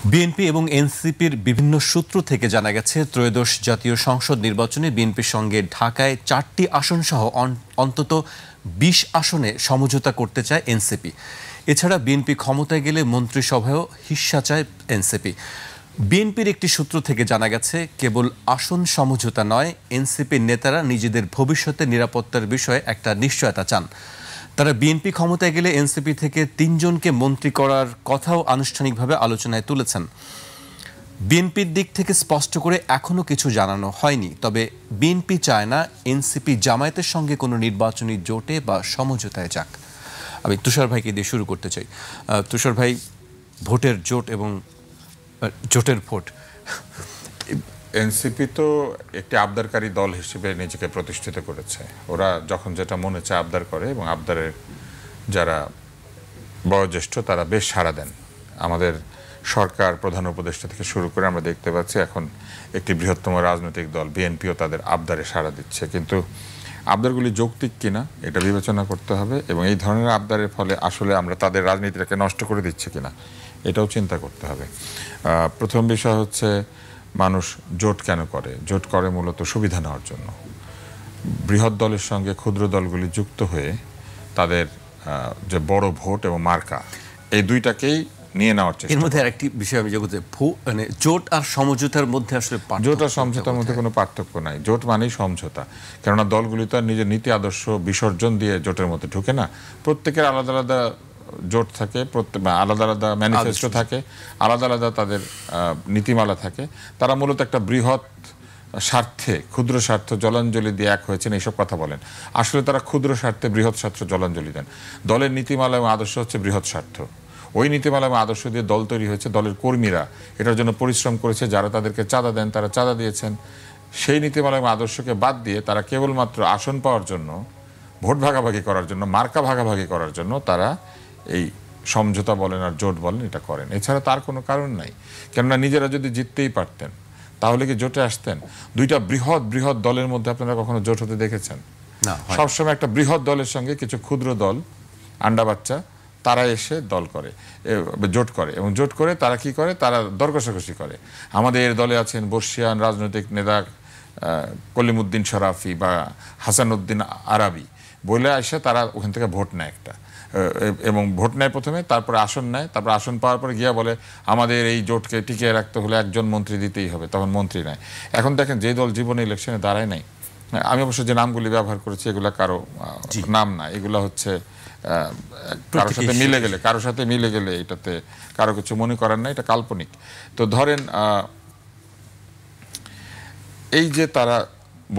BNP এবং এনসিপির বিভিন্ন সূত্র থেকে জানা গেছে ত্রয়োদশ জাতীয় সংসদ নির্বাচনে বিএনপির সঙ্গে ঢাকায় 4টি আসন সহ অন্তত 20 আসনে সমঝোতা করতে চায় এনসিপি। এছাড়া বিএনপি ক্ষমতায় গেলে মন্ত্রিসভায়ও হিস্সা চায় এনসিপি। বিএনপির একটি সূত্র থেকে জানা গেছে কেবল আসন সমঝোতা নয়, এনসিপির নেতারা নিজেদের ভবিষ্যতের নিরাপত্তার বিষয়ে একটা নিশ্চয়তা চান। তারা বিএনপি ক্ষমতায় গেলে এনসিপি থেকে 3 জনকে মন্ত্রী করার কথাও আনুষ্ঠানিকভাবে আলোচনায় তুলেছেন। বিএনপির দিক থেকে স্পষ্ট করে এখনো কিছু জানানো হয়নি, তবে বিএনপি চায় না এনসিপি জামায়াতের সঙ্গে কোনো নির্বাচনী জোটে বা সমঝোতায় যাক। আমি তুষার ভাইকে দিয়ে শুরু করতে চাই। তুষার ভাই, ভোটের জোট এবং জোটের ভোট, এনসিপি তো একটি আবদারকারী দল হিসেবে নিজেকে প্রতিষ্ঠিত করেছে। ওরা যখন যেটা মনে চায় আবদার করে এবং আবদারের যারা বয়োজ্যেষ্ঠ তারা বেশ সাড়া দেন। আমাদের সরকার, প্রধান উপদেষ্টা থেকে শুরু করে আমরা দেখতে পাচ্ছি এখন একটি বৃহত্তম রাজনৈতিক দল বিএনপিও তাদের আবদারে সাড়া দিচ্ছে। কিন্তু আবদারগুলি যৌক্তিক কিনা এটা বিবেচনা করতে হবে এবং এই ধরনের আবদারের ফলে আসলে আমরা তাদের রাজনীতিটাকে নষ্ট করে দিচ্ছি কিনা এটাও চিন্তা করতে হবে। প্রথম বিষয় হচ্ছে মানুষ জোট কেন করে? জোট করে মূলত সুবিধা নেওয়ার জন্য। বৃহৎ দলের সঙ্গে ক্ষুদ্র দলগুলি যুক্ত হয়ে তাদের যে বড় ভোট এবং মার্কা, এই দুইটাকেই নিয়ে নেওয়ার চেষ্টা। এর মধ্যে আরেকটি বিষয় আমি জগতে, মানে জোট আর সমঝোতার মধ্যে আসলে জোট আর সমঝোতার মধ্যে কোনো পার্থক্য নাই। জোট মানেই সমঝোতা, কেননা দলগুলি তো আর নিজের নীতি আদর্শ বিসর্জন দিয়ে জোটের মধ্যে ঢুকে না। প্রত্যেকের আলাদা আলাদা জোট থাকে, আলাদা আলাদা ম্যানিফেস্টো থাকে, আলাদা আলাদা তাদের নীতিমালা থাকে। তারা মূলত একটা বৃহৎ স্বার্থে, ক্ষুদ্র স্বার্থ জলাঞ্জলি দিয়ে এক হয়েছেন এইসব কথা বলেন। আসলে তারা ক্ষুদ্র স্বার্থে বৃহৎ স্বার্থ জলাঞ্জলি দেন। দলের নীতিমালা এবং আদর্শ হচ্ছে বৃহৎ স্বার্থ। ওই নীতিমালা এবং আদর্শ দিয়ে দল তৈরি হয়েছে। দলের কর্মীরা এটার জন্য পরিশ্রম করেছে, যারা তাদেরকে চাঁদা দেন তারা চাঁদা দিয়েছেন। সেই নীতিমালা এবং আদর্শকে বাদ দিয়ে তারা কেবলমাত্র আসন পাওয়ার জন্য, ভোট ভাগাভাগি করার জন্য, মার্কা ভাগাভাগি করার জন্য তারা এই সমঝোতা বলেন আর জোট বলেন এটা করেন। এছাড়া তার কোনো কারণ নাই। কেননা নিজেরা যদি জিততেই পারতেন তাহলে কি জোটে আসতেন? দুইটা বৃহৎ বৃহৎ দলের মধ্যে আপনারা কখনো জোট হতে দেখেছেন? না। সবসময় একটা বৃহৎ দলের সঙ্গে কিছু ক্ষুদ্র দল, আন্ডা বাচ্চা, তারা এসে দল করে, জোট করে। এবং জোট করে তারা কি করে? তারা দর কষাকষি করে। আমাদের দলে আছেন বর্ষিয়ান রাজনৈতিক নেতা কলিমুদ্দিন শরাফি বা হাসানুদ্দিন আরাবি বলে আসে, তারা ওখান থেকে ভোট নেয় একটা, এবং ভোট নেয় প্রথমে, তারপরে আসন নেয়, তারপর আসন পাওয়ার পরে গিয়া বলে আমাদের এই জোটকে টিকিয়ে রাখতে হলে একজন মন্ত্রী দিতেই হবে, তখন মন্ত্রী নেয়। এখন দেখেন যে দল জীবনে ইলেকশনে দাঁড়ায় নাই, আমি অবশ্য যে নামগুলি ব্যবহার করেছি এগুলা কারো নাম না, এগুলা হচ্ছে কারোর সাথে মিলে গেলে এটাতে কারো কিছু মনে করার নাই, এটা কাল্পনিক। তো ধরেন এই যে তারা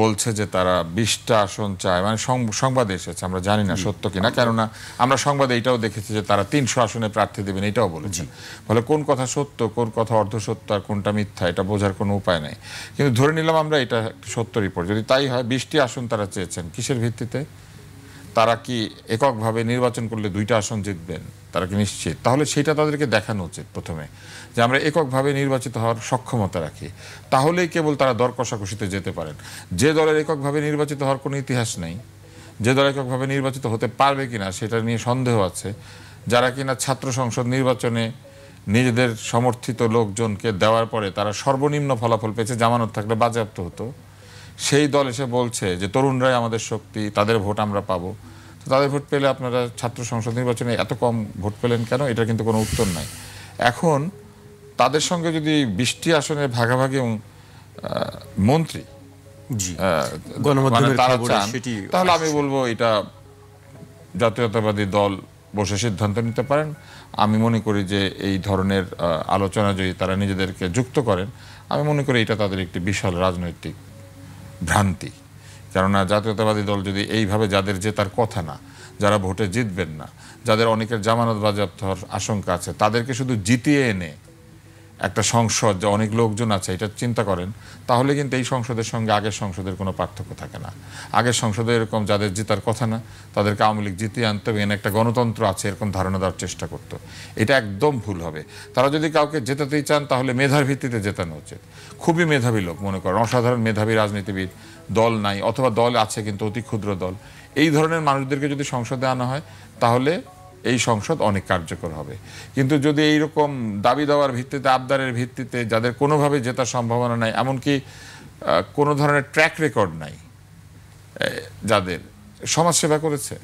বলছে যে তারা 20টা আসন চায়, মানে সংবাদে এসেছে, আমরা জানি না সত্য কিনা, কেননা আমরা সংবাদে এটাও দেখেছি যে তারা 300 আসনে প্রার্থী দেবেন, এটাও বলেছেন। ফলে কোন কথা সত্য, কোন কথা অর্ধসত্য আর কোনটা মিথ্যা এটা বোঝার কোনো উপায় নাই। কিন্তু ধরে নিলাম আমরা এটা সত্য রিপোর্ট, যদি তাই হয় 20টি আসন তারা চেয়েছেন, কিসের ভিত্তিতে? তারা কি এককভাবে নির্বাচন করলে 2টা আসন জিতবেন? তারা কি নিশ্চিত? তাহলে সেটা তাদেরকে দেখানো উচিত প্রথমে, যে আমরা এককভাবে নির্বাচিত হওয়ার সক্ষমতা রাখি। তাহলেই কেবল তারা দর কষাকষিতে যেতে পারেন। যে দলের এককভাবে নির্বাচিত হওয়ার কোনো ইতিহাস নেই, যে দল এককভাবে নির্বাচিত হতে পারবে কিনা সেটা নিয়ে সন্দেহ আছে, যারা কিনা ছাত্র সংসদ নির্বাচনে নিজেদের সমর্থিত লোকজনকে দেওয়ার পরে তারা সর্বনিম্ন ফলাফল পেয়েছে, জামানত থাকলে বাজেয়াপ্ত হতো, সেই দল এসে বলছে যে তরুণরাই আমাদের শক্তি, তাদের ভোট আমরা পাবো। তো তাদের ভোট পেলে আপনারা ছাত্র সংসদ নির্বাচনে এত কম ভোট পেলেন কেন? এটা কিন্তু কোনো উত্তর নাই। এখন তাদের সঙ্গে যদি 20টি আসনের ভাগাভাগি এবং মন্ত্রী তারা চান, তাহলে আমি বলবো এটা জাতীয়তাবাদী দল বসে সিদ্ধান্ত নিতে পারেন। আমি মনে করি যে এই ধরনের আলোচনা যদি তারা নিজেদেরকে যুক্ত করেন, আমি মনে করি এটা তাদের একটি বিশাল রাজনৈতিক ভ্রান্তি। কেননা জাতীয়তাবাদী দল যদি এইভাবে, যাদের জেতার কথা না, যারা ভোটে জিতবেন না, যাদের অনেকের জামানত বাজেয়াপ্ত হওয়ার আশঙ্কা আছে, তাদেরকে শুধু জিতিয়ে এনে একটা সংসদ, যে অনেক লোকজন আছে, এটা চিন্তা করেন, তাহলে কিন্তু এই সংসদের সঙ্গে আগের সংসদের কোনো পার্থক্য থাকে না। আগের সংসদে এরকম যাদের জেতার কথা না তাদেরকে আওয়ামী লীগ জিতিয়ে আনতে হবে, এনে একটা গণতন্ত্র আছে এরকম ধারণা দেওয়ার চেষ্টা করতো। এটা একদম ভুল হবে। তারা যদি কাউকে জেতাতেই চান তাহলে মেধার ভিত্তিতে জেতানো উচিত। খুবই মেধাবী লোক, মনে করেন অসাধারণ মেধাবী রাজনীতিবিদ, দল নাই অথবা দল আছে কিন্তু অতি ক্ষুদ্র দল, এই ধরনের মানুষদেরকে যদি সংসদে আনা হয় তাহলে এই সংসদ অনেক কার্যকর হবে। কিন্তু যদি এইরকম দাবি দেওয়ার ভিত্তিতে, আবদারের ভিত্তিতে, যাদের কোনোভাবে জেতার সম্ভাবনা নাই, এমনকি কোনো ধরনের ট্র্যাক রেকর্ড নাই, যাদের সমাজসেবা করেছে,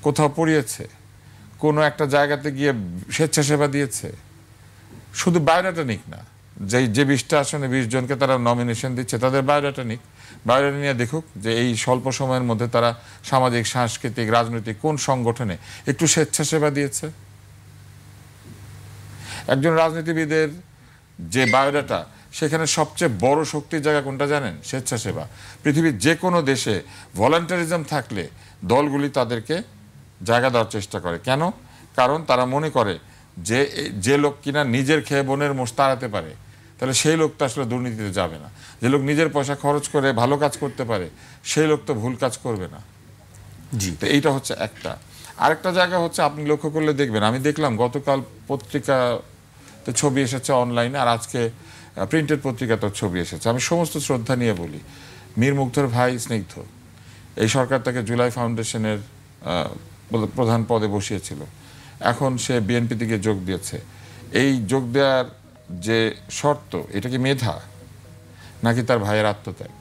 কোথাও পড়িয়েছে, কোনো একটা জায়গাতে গিয়ে স্বেচ্ছাসেবা দিয়েছে, শুধু বায়োডাটা নিক না, যে 20টা আসনে 20 জনকে তারা নমিনেশন দিচ্ছে, তাদের বায়োডাটা নিক, বায়োডাটা নিয়ে দেখুক যে এই স্বল্প সময়ের মধ্যে তারা সামাজিক, সাংস্কৃতিক, রাজনৈতিক কোন সংগঠনে একটু স্বেচ্ছাসেবা দিয়েছে। একজন রাজনীতিবিদের যে বায়োডাটা, সেখানে সবচেয়ে বড় শক্তির জায়গা কোনটা জানেন? স্বেচ্ছাসেবা। পৃথিবীর যে কোনো দেশে ভলান্টারিজম থাকলে দলগুলি তাদেরকে জায়গা দেওয়ার চেষ্টা করে। কেন? কারণ তারা মনে করে যে লোক কিনা নিজের খেয়ে বোনের মোষ তাড়াতে পারে, তাহলে সেই লোক তো আসলে দুর্নীতিতে যাবে না। যে লোক নিজের পয়সা খরচ করে ভালো কাজ করতে পারে, সেই লোক তো ভুল কাজ করবে না। জি, তো এইটা হচ্ছে একটা। আরেকটা জায়গা হচ্ছে, আপনি লক্ষ্য করলে দেখবেন, আমি দেখলাম গতকাল পত্রিকাতে ছবি এসেছে অনলাইনে, আর আজকে প্রিন্টেড পত্রিকাতেও ছবি এসেছে। আমি সমস্ত শ্রদ্ধা নিয়ে বলি, মীর মুগ্ধর ভাই স্নিগ্ধ, এই সরকার তাকে জুলাই ফাউন্ডেশনের প্রধান পদে বসিয়েছিল, এখন সে বিএনপি থেকে যোগ দিয়েছে। এই যোগ দেওয়ার যে শর্ত, এটা কি মেধা নাকি তার ভাইয়ের আত্মত্যাগ?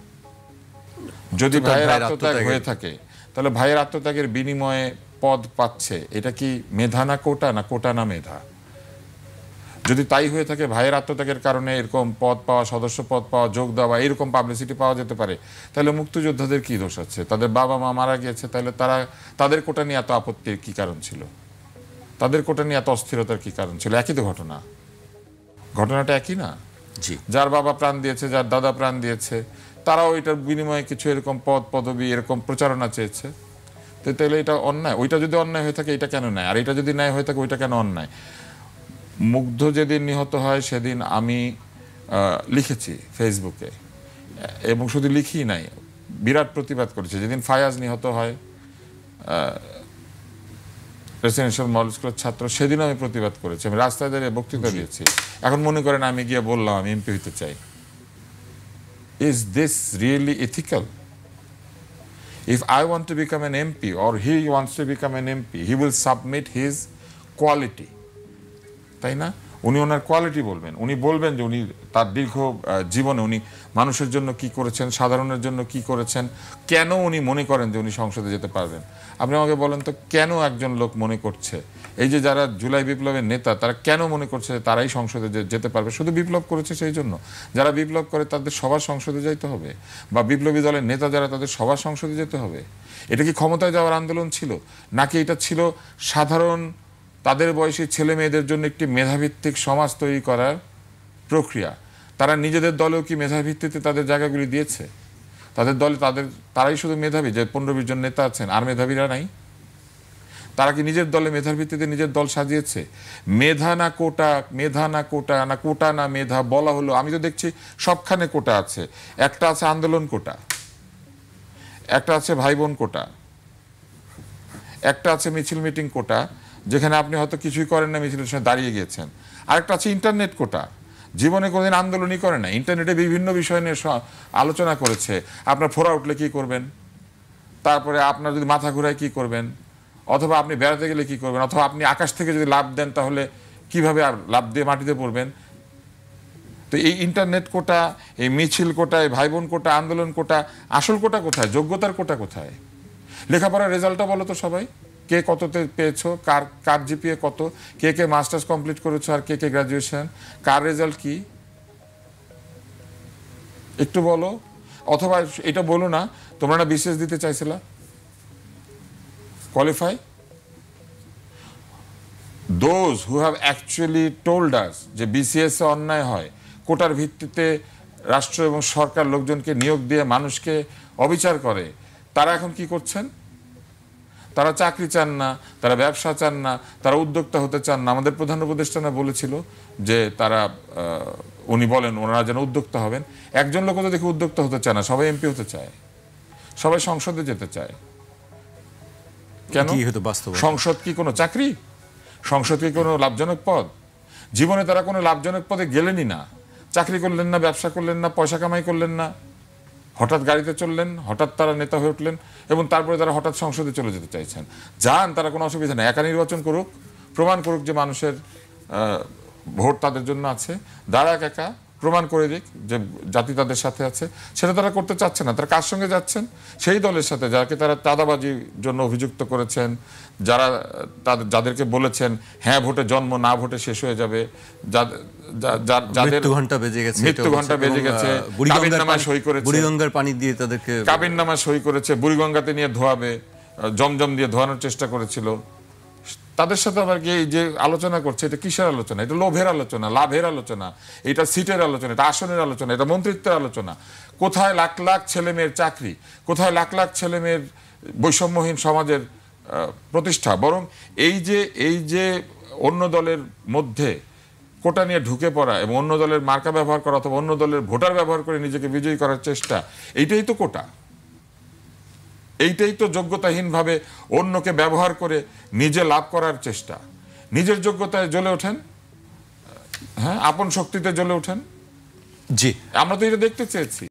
যদি ভাইয়ের আত্মত্যাগ হয়ে থাকে, তাহলে ভাইয়ের আত্মত্যাগের বিনিময়ে পদ পাচ্ছে, এটা কি মেধা না কোটা, না কোটা না মেধা? যদি তাই হয়ে থাকে, ভাইয়ের আত্মত্যাগের কারণে এরকম পদ পাওয়া, সদস্য পদ পাওয়া, যোগ দেওয়া, এরকম পাবলিসিটি পাওয়া যেতে পারে, তাহলে মুক্তিযোদ্ধাদের কি দোষ আছে? তাদের বাবা মা মারা গিয়েছে, তাহলে তাদের কোটা নিয়ে এত আপত্তির কি কারণ ছিল? তাদের কোটা নিয়ে এত অস্থিরতার কি কারণ ছিল? একই তো ঘটনা, ঘটনাটা একই না? জি, যার বাবা প্রাণ দিয়েছে, যার দাদা প্রাণ দিয়েছে, তারাও এটার বিনিময়ে কিছু এরকম পদ পদবি, এরকম প্রচারণা চেয়েছে। তো তাহলে এটা অন্যায়? ওইটা যদি অন্যায় হয়ে থাকে, এটা কেন ন্যায়? আর এটা যদি ন্যায় হয়ে থাকে, ওইটা কেন অন্যায়? মুগ্ধ যেদিন নিহত হয়, সেদিন আমি লিখেছি ফেসবুকে, এবং শুধু লিখি নাই, বিরাট প্রতিবাদ করেছি। যেদিন ফায়াজ নিহত হয়, রেসিডেন্সিয়াল মডেল স্কুলের ছাত্র, সেদিন আমি প্রতিবাদ করেছি, আমি রাস্তায় দাঁড়িয়ে বক্তৃতা দিয়েছি। এখন মনে করেন আমি গিয়ে বললাম আমি এমপি হতে চাই। Is this really ethical? If I want to become an MP or he wants to become an MP, he will submit his quality, তাই না? উনি ওনার কোয়ালিটি বলবেন, উনি বলবেন যে উনি তার দীর্ঘ জীবনে উনি মানুষের জন্য কি করেছেন, সাধারণের জন্য কি করেছেন, কেন উনি মনে করেন যে উনি সংসদে যেতে পারবেন। আপনি আমাকে বলেন তো, কেন একজন লোক মনে করছে, এই যে যারা জুলাই বিপ্লবের নেতা, তারা কেন মনে করছে তারাই সংসদে যেতে পারবে? শুধু বিপ্লব করেছে সেই জন্য? যারা বিপ্লব করে তাদের সবার সংসদে যাইতে হবে? বা বিপ্লবী দলের নেতা যারা, তাদের সবার সংসদে যেতে হবে? এটা কি ক্ষমতায় যাওয়ার আন্দোলন ছিল, নাকি এটা ছিল সাধারণ তাদের বয়সী ছেলে মেয়েদের জন্য একটি মেধাভিত্তিক সমাজ তৈরি করার প্রক্রিয়া? তারা নিজেদের দলেও কি মেধাভিত্তিতে তাদের জায়গাগুলি দিয়েছে? তাদের দলে তারাই শুধু মেধাবী, যে 15-20 জন নেতা আছেন, আর মেধাবীরা নাই? তারা কি নিজের দলে মেধার ভিত্তিতে নিজের দল সাজিয়েছে? মেধা না কোটা, মেধা না কোটা, না কোটা না মেধা বলা হলো, আমি তো দেখছি সবখানে কোটা আছে। একটা আছে আন্দোলন কোটা, একটা আছে ভাই বোন কোটা, একটা আছে মিছিল মিটিং কোটা, যেখানে আপনি হয়তো কিছুই করেন না, মিছিলের সময় দাঁড়িয়ে গিয়েছেন। আরেকটা আছে ইন্টারনেট কোটা, জীবনে কোনোদিন আন্দোলনই করে না, ইন্টারনেটে বিভিন্ন বিষয় নিয়ে আলোচনা করেছে। আপনার ফোড়া উঠলে কি করবেন, তারপরে আপনার যদি মাথা ঘুরায় কি করবেন, অথবা আপনি বেড়াতে গেলে কি করবেন, অথবা আপনি আকাশ থেকে যদি লাফ দেন তাহলে কিভাবে লাফ দিয়ে মাটিতে পড়বেন। তো এই ইন্টারনেট কোটা, এই মিছিল কোটা, এই ভাই বোন কোটা, আন্দোলন কোটা, আসল কোটা কোথায়? যোগ্যতার কোটা কোথায়? লেখাপড়ার রেজাল্টটা বলো তো সবাই, কে কততে পেয়েছো, কার জিপিএ কত, কে মাস্টার্স কমপ্লিট করেছো, আর কে গ্রাজুয়েশন, কার রেজাল্ট কি, একটু বলো। অথবা এটা বলো না, তোমরা না বিশেষ দিতে চাইছিলা, qualify. Those who have actually told us যে বিসিএস এ অন্যায় হয়, কোটার ভিত্তিতে রাষ্ট্র এবং সরকার লোকজনকে নিয়োগ দিয়ে মানুষকে অবিচার করে, তারা এখন কি করছেন? তারা চাকরি চান না, তারা ব্যবসা চান না, তারা উদ্যোক্তা হতে চান না। আমাদের প্রধান উপদেষ্টা বলেছিল যে তারা উনি বলেন ওনারা যেন উদ্যোক্তা হবেন। একজন লোক তো দেখি উদ্যোক্তা হতে চায় না, সবাই এমপি হতে চায়, সবাই সংসদে যেতে চায়। কেন? সংসদ কি কোনো চাকরি? সংসদ কি কোনো লাভজনক পদ? জীবনে তারা কোনো লাভজনক পদে গেলেনই না, চাকরি করলেন না, ব্যবসা করলেন না, পয়সা কামাই করলেন না। হঠাৎ গাড়িতে চললেন, হঠাৎ তারা নেতা হয়ে উঠলেন এবং তারপরে তারা হঠাৎ সংসদে চলে যেতে চাইছেন। যান, তারা কোনো অসুবিধা নেই, একা নির্বাচন করুক, প্রমাণ করুক যে মানুষের ভোট তাদের জন্য আছে, দাঁড়াক একা, প্রমাণ করে দিক যে জাতি তাদের সাথে আছে। সেটা তারা করতে চাচ্ছে না। তারা কার সঙ্গে যাচ্ছেন? সেই দলের সাথে যাকে তারা চাঁদাবাজির জন্য অভিযুক্ত করেছেন, যাদেরকে বলেছেন হ্যাঁ ভোটে জন্ম, না ভোটে শেষ হয়ে যাবে, যাদের মৃত্যু ঘন্টা বেজে গেছে, কাবিননামায় সই করেছে, বুড়িগঙ্গার পানি দিয়ে তাদেরকে কাবিননামায় সই করেছে, বুড়িগঙ্গাতে নিয়ে ধোয়াবে, জমজম দিয়ে ধোয়ানোর চেষ্টা করেছিল। তাদের সাথে আবার গিয়ে এই যে আলোচনা করছে, এটা কিসের আলোচনা? এটা লোভের আলোচনা, লাভের আলোচনা, এটা সিটের আলোচনা, এটা আসনের আলোচনা, এটা মন্ত্রিত্বের আলোচনা। কোথায় লাখ লাখ ছেলে মেয়ের চাকরি, কোথায় লাখ লাখ ছেলে মেয়ের বৈষম্যহীন সমাজের প্রতিষ্ঠা? বরং এই যে অন্য দলের মধ্যে কোটা নিয়ে ঢুকে পড়া এবং অন্য দলের মার্কা ব্যবহার করা অথবা অন্য দলের ভোটার ব্যবহার করে নিজেকে বিজয়ী করার চেষ্টা, এইটাই তো কোটা। এইটাই তো যোগ্যতাহীনভাবে অন্যকে ব্যবহার করে নিজে লাভ করার চেষ্টা। নিজের যোগ্যতায় জ্বলে ওঠেন, হ্যাঁ, আপন শক্তিতে জ্বলে ওঠেন। জি, আমরা তো এটা দেখতে চেয়েছি।